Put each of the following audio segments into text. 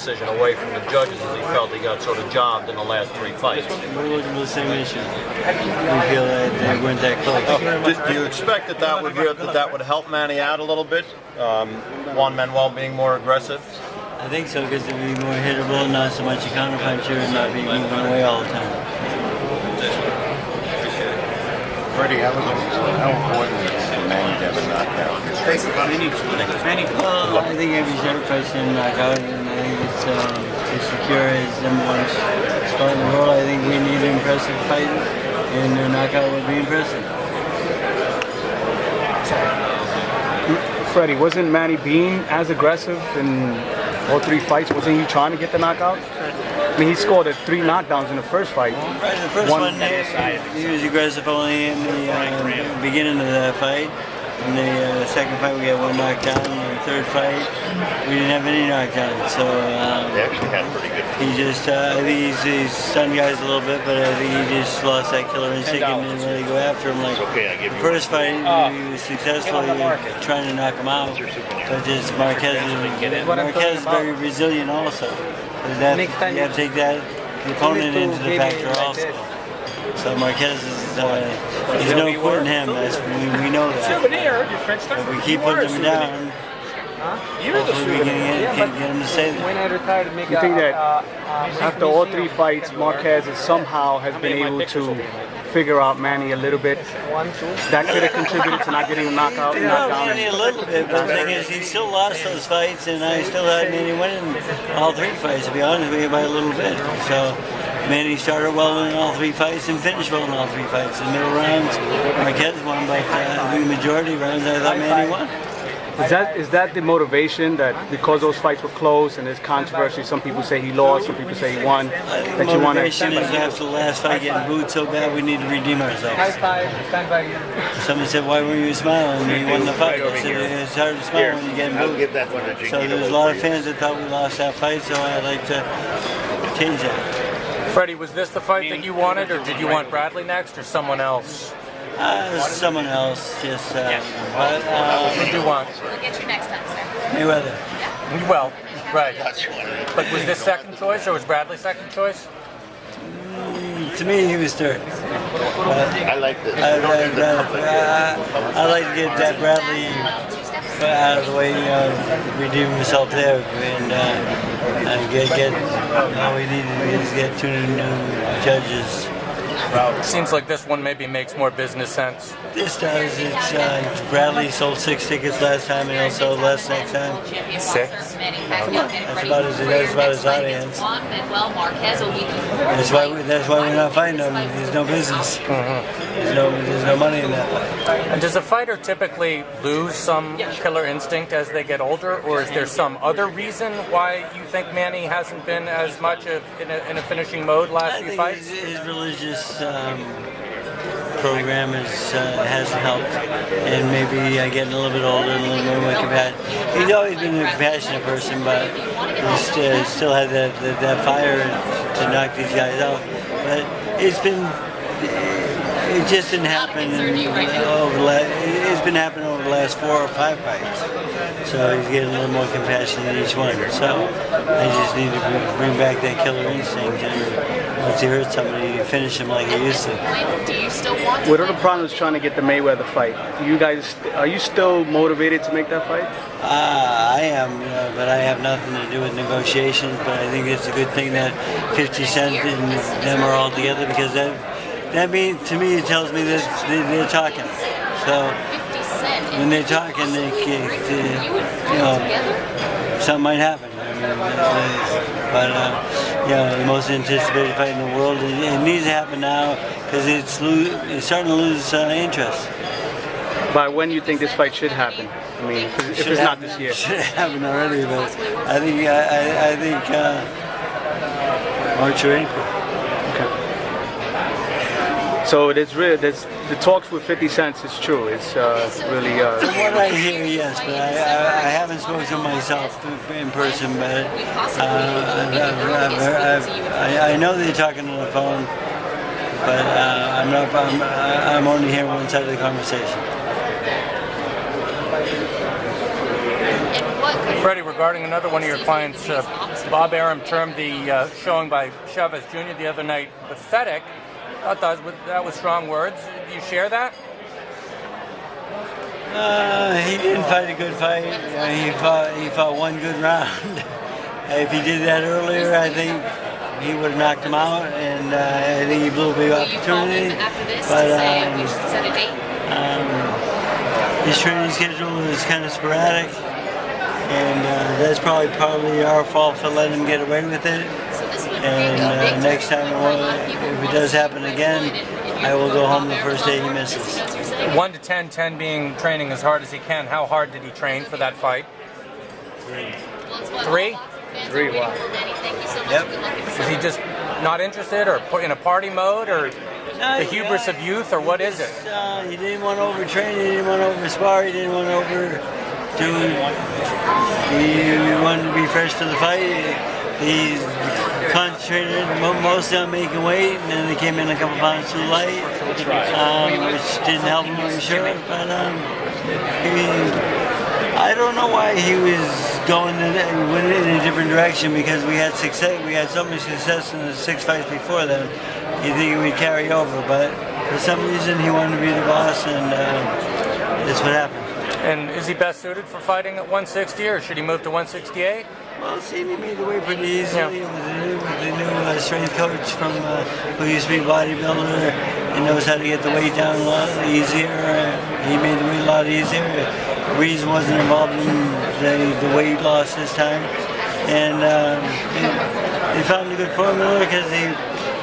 decision away from the judges as he felt he got sort of jobbed in the last 3 fights. We're looking for the same issue. We feel that they weren't that close. Do you expect that would help Manny out a little bit? Juan Manuel being more aggressive? I think so, because they'd be more hittable, not so much a counterpuncher, and not be moving away all the time. Freddie, how important is it for Manny to have a knockout? Well, I think every short fight's in a knockout, and I think it's to secure his #1 spot in the world. I think we need an impressive fight, and a knockout would be impressive. Freddie, wasn't Manny being as aggressive in all 3 fights? Wasn't he trying to get the knockout? I mean, he scored 3 knockdowns in the first fight. Right, the first one he was aggressive only in the beginning of that fight. In the second fight, we got 1 knockdown. In the third fight, we didn't have any knockdowns. So They actually had pretty good. he just, I think he's stunned guys a little bit, but I think he just lost that killer instinct and didn't really go after him. Like the first fight, he was successful trying to knock him out, but just Marquez is very resilient also. You have to take that the opponent into the factor also. So Marquez is, there's no quitting him. We know that. If we keep putting him down, hopefully we can get him to say that. You think that after all 3 fights, Marquez somehow has been able to figure out Manny a little bit? That could have contributed to not getting a knockout? Manny a little bit, but the thing is, he still lost those fights, and I still had Manny winning all 3 fights, to be honest with you, by a little bit. So Manny started well in all 3 fights and finished well in all 3 fights. In the middle rounds, Marquez won, but the majority rounds, I thought Manny won. Is that the motivation, that because those fights were close and there's controversy, some people say he lost, some people say he won, that you want to... Motivation is after the last fight getting booed so bad, we need to redeem ourselves. Someone said, why were you smiling when you won the fight? I said, it's hard to smile when you get booed. So there's a lot of fans that thought we lost that fight, so I'd like to change that. Freddie, was this the fight that you wanted, or did you want Bradley next, or someone else? Someone else, just. What did you want? We'll get you next time, sir. Mayweather. Well, right. But was this second choice, or was Bradley second choice? To me, he was third. I like this. I'd like to get that Bradley out of the way, redeem himself there, and get all we need is get 2 new judges. Seems like this one maybe makes more business sense. This does. It's Bradley sold 6 tickets last time, and he'll sell less next time. 6? That's about his audience. That's why we're not fighting him. There's no business. There's no money in that fight. And does a fighter typically lose some killer instinct as they get older, or is there some other reason why you think Manny hasn't been as much in a finishing mode last few fights? His religious program hasn't helped, and maybe getting a little bit older and a little more compassionate. He's always been a compassionate person, but he still had that fire to knock these guys out. But it just didn't happen it's been happening over the last 4 or 5 fights. So he's getting a little more compassion in each one. So I just need to bring back that killer instinct, and once he hurts somebody, finish him like he used to. What are the problems trying to get the Mayweather fight? Are you still motivated to make that fight? I am, but I have nothing to do with negotiations. But I think it's a good thing that 50 Cent and them are all together, because that means, to me, it tells me that they're talking. So when they're talking, something might happen. The most anticipated fight in the world, it needs to happen now, because it's starting to lose interest. By when do you think this fight should happen? I mean, if it's not this year. It should happen already, but I think March or April. So the talks with 50 Cent is true. It's really. From what I hear, yes, but I haven't spoken to myself in person. But I know they're talking on the phone, but I'm only hearing one side of the conversation. Freddie, regarding another one of your clients, Bob Arum termed the showing by Chavez Jr. the other night pathetic. I thought that was strong words. Do you share that? He didn't fight a good fight. He fought one good round. If he did that earlier, I think he would have knocked him out, and I think he blew a big opportunity. But his training schedule is kind of sporadic, and that's probably our fault for letting him get away with it. And next time, if it does happen again, I will go home the first day he misses. 1 to 10, 10 being training as hard as he can. How hard did he train for that fight? 3? 3, wow. Yep. Is he just not interested, or put in a party mode, or the hubris of youth, or what is it? He didn't want to overtrain, he didn't want to overspar, he didn't want to overdo it. He wanted to be fresh for the fight. He concentrated mostly on making weight, and then he came in a couple pounds too light, which didn't help him, I'm sure. But I don't know why he was going in a different direction, because we had success. We had so much success in the 6 fights before then. You think he would carry over, but for some reason he wanted to be the boss, and that's what happened. And is he best suited for fighting at 160, or should he move to 168? Well, see, he made the weight pretty easily with the new strength coach from who used to be a bodybuilder. He knows how to get the weight down a lot easier. He made the weight a lot easier. Reese wasn't involved in the weight loss this time, and they found a good formula because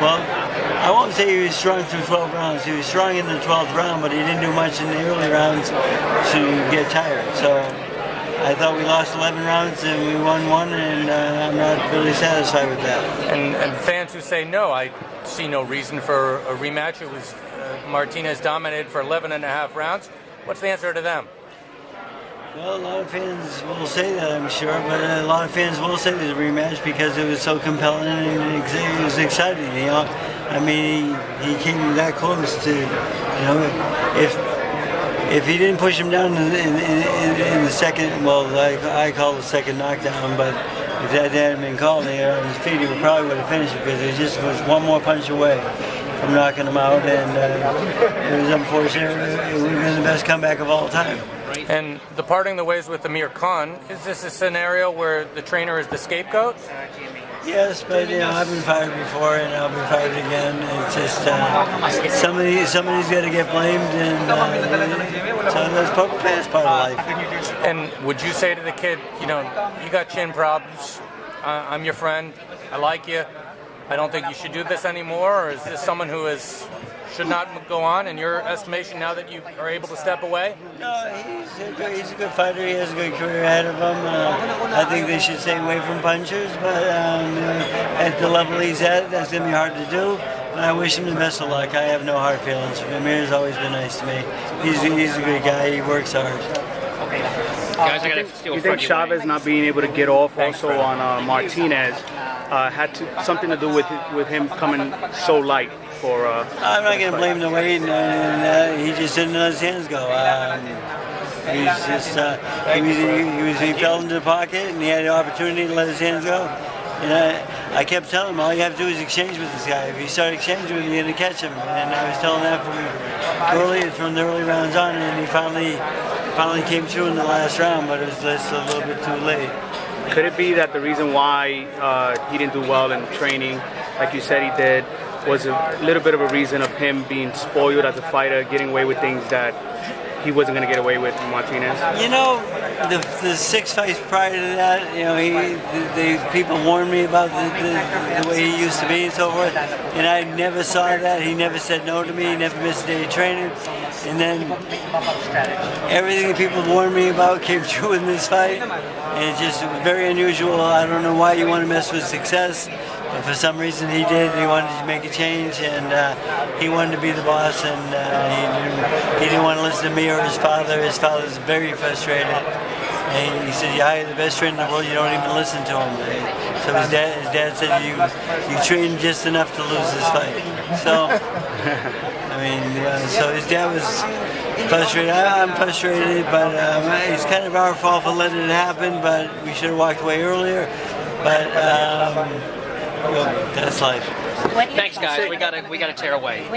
I won't say he was strong through 12 rounds. He was strong in the 12th round, but he didn't do much in the early rounds to get tired. So I thought we lost 11 rounds and we won 1, and I'm not really satisfied with that. And fans who say no, I see no reason for a rematch. It was Martinez dominated for 11 and a half rounds. What's the answer to them? Well, a lot of fans will say that, I'm sure, but a lot of fans will say there's a rematch because it was so compelling and it was exciting. You know, I mean, he came that close to, if he didn't push him down in the second, well, I call the second knockdown, but if that hadn't been called there on his feet, he probably would have finished it, because it just was one more punch away from knocking him out, and it was unfortunate. It would have been the best comeback of all time. And the parting the ways with Amir Khan, is this a scenario where the trainer is the scapegoat? Yes, but I've been fired before, and I'll be fired again. It's just somebody's got to get blamed, and so that's part of life. And would you say to the kid, you got chin problems, I'm your friend, I like you, I don't think you should do this anymore, or is this someone who should not go on in your estimation now that you are able to step away? No, he's a good fighter. He has a good career ahead of him. I think they should stay away from punchers, but at the level he's at, that's going to be hard to do. And I wish him the best of luck. I have no hard feelings for him. Amir's always been nice to me. He's a good guy. He works hard. You think Chavez not being able to get off also on Martinez had something to do with him coming so light? I'm not going to blame the weight, and he just didn't let his hands go. He fell into the pocket, and he had the opportunity to let his hands go. And I kept telling him, all you have to do is exchange with this guy. If you start exchanging with him, you're going to catch him. And I was telling that from the early rounds on, and he finally came through in the last round, but it was just a little bit too late. Could it be that the reason why he didn't do well in training, like you said he did, was a little bit of a reason of him being spoiled as a fighter, getting away with things that he wasn't going to get away with from Martinez? The 6 fights prior to that, the people warned me about the way he used to be and so forth, and I never saw that. He never said no to me. He never missed a day of training. And then everything that people warned me about came true in this fight, and it just was very unusual. I don't know why you want to mess with success, but for some reason he did. He wanted to make a change, and he wanted to be the boss, and he didn't want to listen to me or his father. His father's very frustrated. And he said, you hire the best trainer in the world, you don't even listen to him. So his dad said, you train just enough to lose this fight. So, so his dad was frustrated. I'm frustrated, but it's kind of our fault for letting it happen, but we should have walked away earlier. But that's life. Thanks, guys. We gotta tear away.